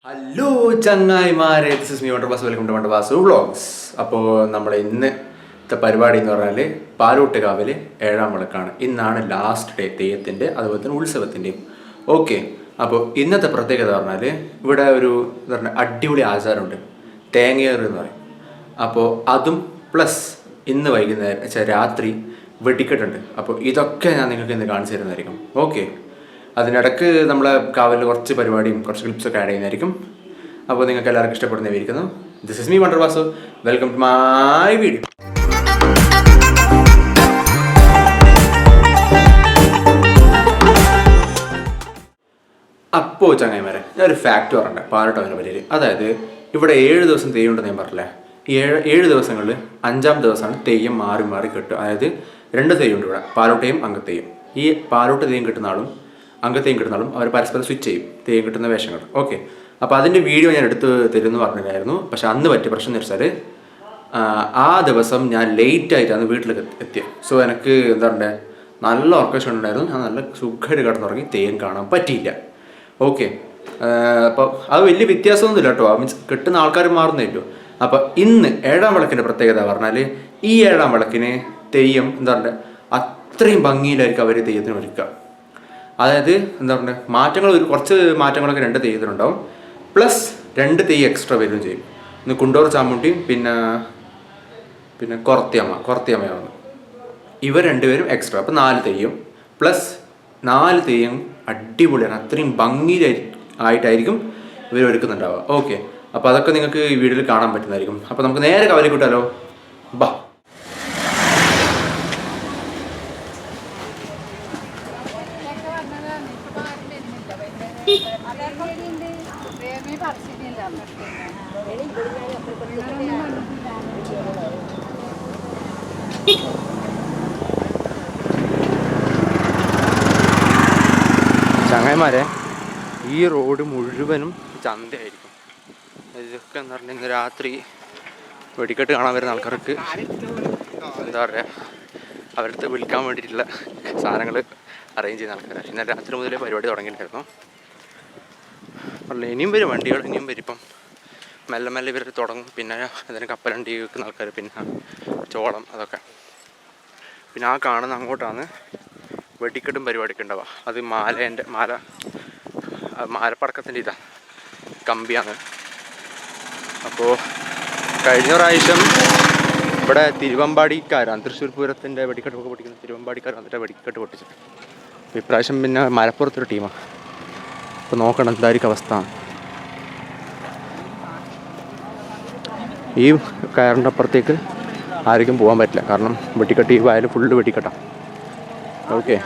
Hello ചങ്ങായിമാരെ, this is me Wonderbaz. Welcome to Wonderbaz vlogs. അപ്പോൾ നമ്മുടെ ഇന്നത്തെ പരിപാടി എന്ന് പറഞ്ഞാൽ പാലൂട്ടുകാവിൽ ഏഴാം വിളക്കാണ്. ഇന്നാണ് ലാസ്റ്റ് ഡേ തെയ്യത്തിൻ്റെ അതുപോലെ തന്നെ ഉത്സവത്തിൻ്റെയും. ഓക്കെ, അപ്പോൾ ഇന്നത്തെ പ്രത്യേകത പറഞ്ഞാൽ ഇവിടെ ഒരു എന്താ പറയുക അടിപൊളി ആചാരമുണ്ട്, തേങ്ങയേറ് എന്ന് പറയും. അപ്പോൾ അതും പ്ലസ് ഇന്ന് വൈകുന്നേരം രാത്രി വെടിക്കെട്ടുണ്ട്. അപ്പോൾ ഇതൊക്കെ ഞാൻ നിങ്ങൾക്ക് ഇന്ന് കാണിച്ചു തരുന്നതായിരിക്കും. ഓക്കെ, അതിനിടക്ക് നമ്മളെ കാവലിൽ കുറച്ച് പരിപാടിയും കുറച്ച് ക്ലിപ്സൊക്കെ ആഡ് ചെയ്യുന്നതായിരിക്കും. അപ്പോൾ നിങ്ങൾക്ക് എല്ലാവർക്കും ഇഷ്ടപ്പെടുന്നതായിരിക്കുന്നു. This is me Wonderbaz. Welcome to my video. അപ്പോൾ ചങ്ങായിമാരെ, ഞാനൊരു ഫാക്റ്റ് പറഞ്ഞിട്ട് പാലട്ടവനെ പറ്റിയിട്ട്. അതായത് ഇവിടെ 7 ദിവസം തെയ്യം ഉണ്ടെന്ന് ഞാൻ പറഞ്ഞില്ലേ. ഈ ഏഴ് ദിവസങ്ങളിൽ 5-ാം ദിവസമാണ് തെയ്യം മാറി മാറി കെട്ടുക. അതായത് 2 തെയ്യമുണ്ട് ഇവിടെ, പാലോട്ടയും അങ്കത്തെയ്യം. ഈ പാലോട്ട് തെയ്യം കിട്ടുന്ന ആളും അങ്കത്തെയ്യം കിട്ടുന്ന ആളും അവർ പരസ്പരം സ്വിച്ച് ചെയ്യും തെയ്യം കിട്ടുന്ന വേഷങ്ങൾ. ഓക്കെ, അപ്പോൾ അതിൻ്റെ വീഡിയോ ഞാൻ എടുത്ത് തരുമെന്ന് പറഞ്ഞിട്ടുണ്ടായിരുന്നു. പക്ഷെ അന്ന് പറ്റിയ പ്രശ്നം എന്ന് വെച്ചാൽ ആ ദിവസം ഞാൻ ലേറ്റായിട്ടാണ് വീട്ടിലേക്ക് എത്തിയത്. സോ എനിക്ക് എന്താ പറയുക, നല്ല ഓർക്കസ്ട്ര ഉണ്ടായിരുന്നു. ഞാൻ നല്ല സുഖമായിട്ട് കിടന്നുറങ്ങി, തെയ്യം കാണാൻ പറ്റിയില്ല. ഓക്കെ, അപ്പോൾ അത് വലിയ വ്യത്യാസമൊന്നുമില്ല കേട്ടോ. മീൻസ് കിട്ടുന്ന ആൾക്കാർ മാറുന്നില്ലോ. അപ്പോൾ ഇന്ന് 7-ാം വിളക്കിൻ്റെ പ്രത്യേകത പറഞ്ഞാൽ ഈ 7-ാം വിളക്കിന് തെയ്യം എന്താ പറയുക അത്രയും ഭംഗിയിലായിരിക്കും അവർ തെയ്യത്തിന് ഒരുക്കുക. അതായത് എന്താ പറയുക മാറ്റങ്ങൾ, കുറച്ച് മാറ്റങ്ങളൊക്കെ 2 തെയ്യത്തിനുണ്ടാവും. പ്ലസ് 2 തെയ്യം എക്സ്ട്രാ വരികയും ചെയ്യും. ഇന്ന് കുണ്ടോർ ചാമുണ്ടിയും പിന്നെ കുറത്തിയമ്മയാവുന്നു. ഇവർ 2 പേരും എക്സ്ട്രാ. അപ്പോൾ 4 തെയ്യം പ്ലസ് 4 തെയ്യം അടിപൊളിയാണ്. അത്രയും ഭംഗിയിലായിട്ടായിരിക്കും ഇവർ ഒരുക്കുന്നുണ്ടാവുക. ഓക്കെ, അപ്പോൾ അതൊക്കെ നിങ്ങൾക്ക് ഈ വീഡിയോയിൽ കാണാൻ പറ്റുന്നതായിരിക്കും. അപ്പോൾ നമുക്ക് നേരെ കവലിൽ കൂട്ടാലോ. ബാ. ചങ്ങായിമാരെ, ഈ റോഡ് മുഴുവനും ചന്തയായിരിക്കും. ഇതൊക്കെ എന്ന് പറഞ്ഞാൽ ഇന്ന് രാത്രി വെടിക്കെട്ട് കാണാൻ വരുന്ന ആൾക്കാർക്ക് എന്താ പറയുക, അവരുടെ വിൽക്കാൻ വേണ്ടിയിട്ടുള്ള സാധനങ്ങൾ അറേഞ്ച് ചെയ്യുന്ന ആൾക്കാരാണ്. ഇന്നലെ രാത്രി മുതലേ പരിപാടി തുടങ്ങിയിട്ടുണ്ടായിരുന്നു. ഇനിയും വരും വണ്ടികൾ, ഇനിയും വരും. ഇപ്പം മെല്ലെ മെല്ലെ ഇവർ തുടങ്ങും. പിന്നെ അതിന് കപ്പലണ്ടി വെക്കുന്ന ആൾക്കാർ, പിന്നെ ചോളം, അതൊക്കെ. പിന്നെ ആ കാണുന്ന അങ്ങോട്ടാണ് വെടിക്കെട്ടും പരിപാടിയൊക്കെ ഉണ്ടാവുക. അത് മാലപ്പടക്കത്തിൻ്റെ ഇതാണ്, കമ്പിയാണ്. അപ്പോൾ കഴിഞ്ഞ പ്രാവശ്യം ഇവിടെ തിരുവമ്പാടിക്കാരാണ്, തൃശ്ശൂർ പൂരത്തിൻ്റെ വെടിക്കെട്ടൊക്കെ പൊട്ടിക്കുന്ന തിരുവമ്പാടിക്കാർ വന്നിട്ട് വെടിക്കെട്ട് പൊട്ടിച്ചിട്ട്. അപ്പോൾ ഇപ്രാവശ്യം പിന്നെ മലപ്പുറത്തൊരു ടീമാണ്. അപ്പോൾ നോക്കണം എന്തായിരിക്കും അവസ്ഥ. ഈ കയറിൻ്റെ അപ്പുറത്തേക്ക് ആർക്കും പോകാൻ പറ്റില്ല, കാരണം വെടിക്കെട്ട് ഈ വയൽ ഫുള്ള് വെടിക്കെട്ടാണ്. ഓക്കെ,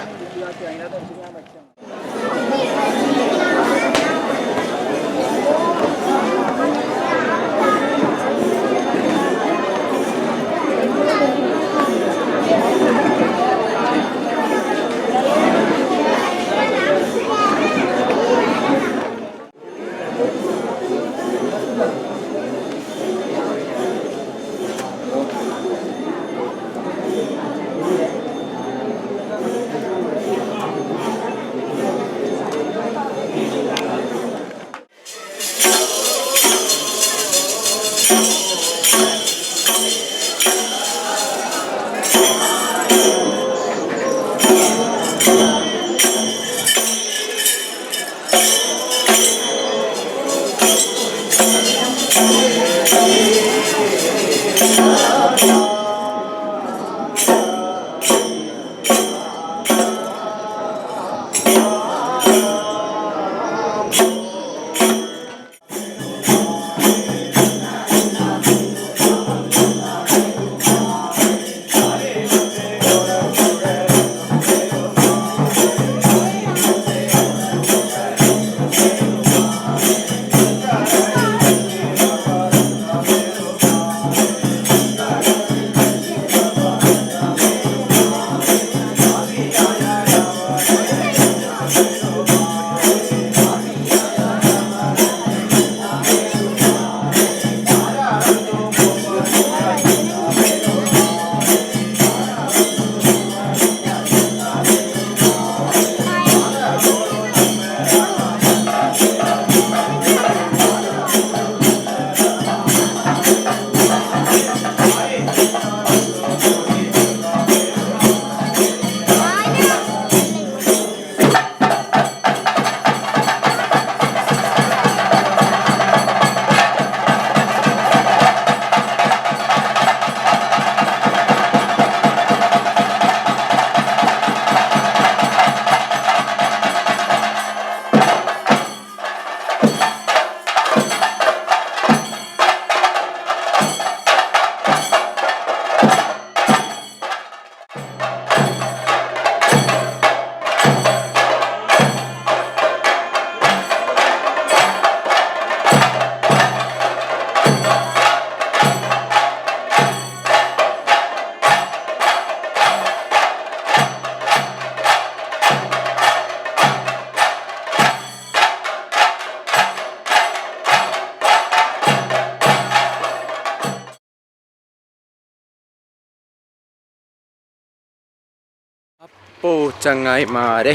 അപ്പോൾ ചങ്ങായിമാരെ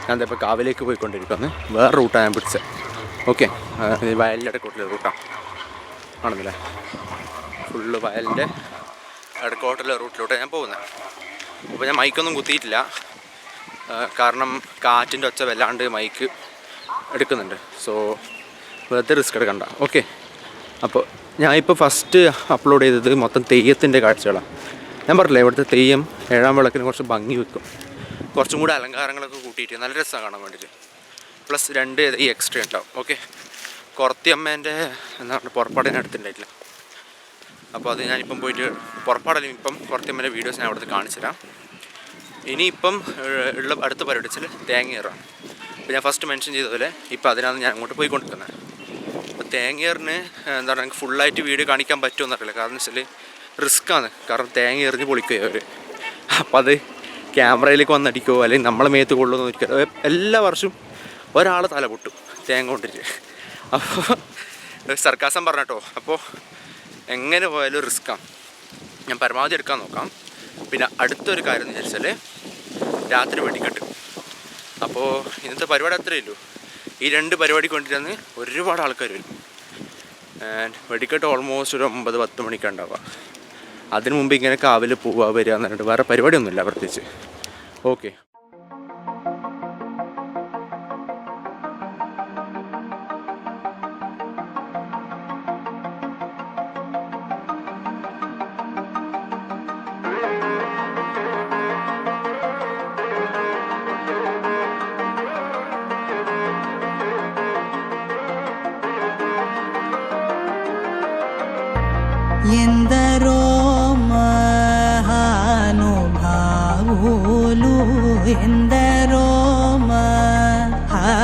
ഞാൻ ഇപ്പോൾ കാവിലേക്ക് പോയിക്കൊണ്ടിരിക്കുന്നു. വേറെ റൂട്ടാണ് ഞാൻ പിടിച്ചത്. ഓക്കെ, വയലിൻ്റെ ഇടക്കോട്ടിലെ റൂട്ടാണ് ആണെന്നില്ലേ. ഫുള്ള് വയലിൻ്റെ ഇടക്കോട്ടിലെ റൂട്ടിലോട്ടാണ് ഞാൻ പോകുന്നത്. അപ്പോൾ ഞാൻ മൈക്കൊന്നും കുത്തിയിട്ടില്ല, കാരണം കാറ്റിൻ്റെ ഒച്ച വല്ലാണ്ട് മൈക്ക് എടുക്കുന്നുണ്ട്. സോ വെറുതെ റിസ്ക് എടുക്കണ്ട. ഓക്കെ, അപ്പോൾ ഞാനിപ്പോൾ ഫസ്റ്റ് അപ്ലോഡ് ചെയ്തത് മൊത്തം തെയ്യത്തിൻ്റെ കാഴ്ചകളാണ്. ഞാൻ പറഞ്ഞില്ലേ, ഇവിടുത്തെ തെയ്യം 7-ാം വിളക്കിന് കുറച്ച് ഭംഗി വെക്കും, കുറച്ചും കൂടെ അലങ്കാരങ്ങളൊക്കെ കൂട്ടിയിട്ട് നല്ല രസമാണ് കാണാൻ വേണ്ടിയിട്ട്. പ്ലസ് 2 ഈ എക്സ്ട്രാ ഉണ്ടാവും. ഓക്കെ, കുറത്തിയമ്മേൻ്റെ എന്താണ് പുറപ്പാടിന് അടുത്തുണ്ടായിട്ടില്ല. അപ്പോൾ അത് ഞാനിപ്പം പോയിട്ട് പുറപ്പാടലും ഇപ്പം കുറത്തിയമ്മേൻ്റെ വീഡിയോസ് ഞാൻ അവിടുത്തെ കാണിച്ചു തരാം. ഇനിയിപ്പം ഉള്ള അടുത്ത പരിപാടി വെച്ചാൽ തേങ്ങയേറാണ്. അപ്പോൾ ഞാൻ ഫസ്റ്റ് മെൻഷൻ ചെയ്തതുപോലെ ഇപ്പോൾ അതിനാണ് ഞാൻ അങ്ങോട്ട് പോയിക്കൊണ്ടിരിക്കുന്നത്. അപ്പോൾ തേങ്ങയേറിന് എന്താണ് എനിക്ക് ഫുള്ളായിട്ട് വീഡിയോ കാണിക്കാൻ പറ്റുമെന്നറിയില്ല, കാരണം വെച്ചാൽ റിസ്ക്കാണ്. കാരണം തേങ്ങ എറിഞ്ഞ് പൊളിക്കുകയോ അവർ, അപ്പോൾ അത് ക്യാമറയിലേക്ക് വന്നടിക്കുമോ അല്ലെങ്കിൽ നമ്മളെ മേത്ത് കൊള്ളുമെന്ന് ഒരിക്കലും. എല്ലാ വർഷവും ഒരാൾ തല പൊട്ടും തേങ്ങ കൊണ്ടിട്ട്. അപ്പോൾ സർക്കാസം പറഞ്ഞോ. അപ്പോൾ എങ്ങനെ പോയാലും റിസ്ക്കാണ്. ഞാൻ പരമാവധി എടുക്കാൻ നോക്കാം. പിന്നെ അടുത്തൊരു കാര്യം എന്ന് വെച്ചാൽ രാത്രി വെടിക്കെട്ട്. അപ്പോൾ ഇന്നത്തെ പരിപാടി അത്രയേ ഉള്ളൂ. ഈ 2 പരിപാടിക്ക് വേണ്ടിയിട്ടാണ് ഒരുപാട് ആൾക്കാർ വരും. ആൻഡ് വെടിക്കെട്ട് ഓൾമോസ്റ്റ് ഒരു 9-10 മണിക്കാണ് ഉണ്ടാവുക. അതിനു മുമ്പ് ഇങ്ങനെ കാവിൽ പോവുക വരിക എന്ന് പറഞ്ഞിട്ട് വേറെ പരിപാടിയൊന്നുമില്ല പ്രത്യേകിച്ച്. ഓക്കെ, ఎందరో మహానుభావులు, ఎందరో మహానుభావులు,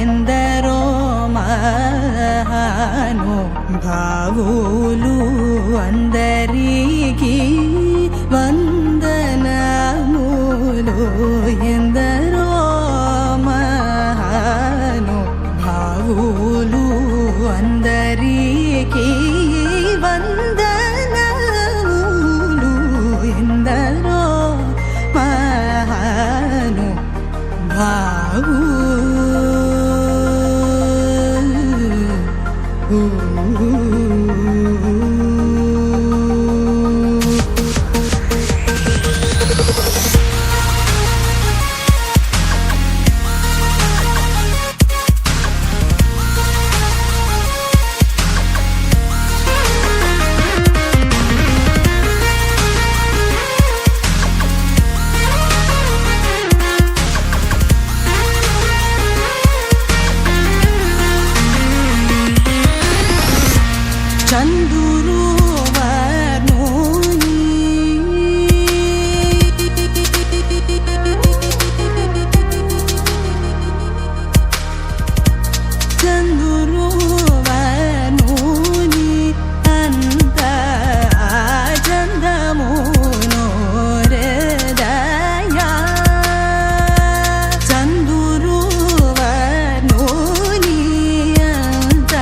ఎందరో మహానుభావులు, అందరికీ వందనములు. ఎందరో మహానుభావులు, అందరికీ వందనములు. ఎందరో చందురు వర్ణోని, చందురు వర్ణోని అంత చందమును హృదయ, చందురు వర్ణోని అంత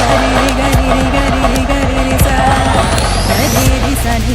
గరి గరి గరి గరి సా గరి సని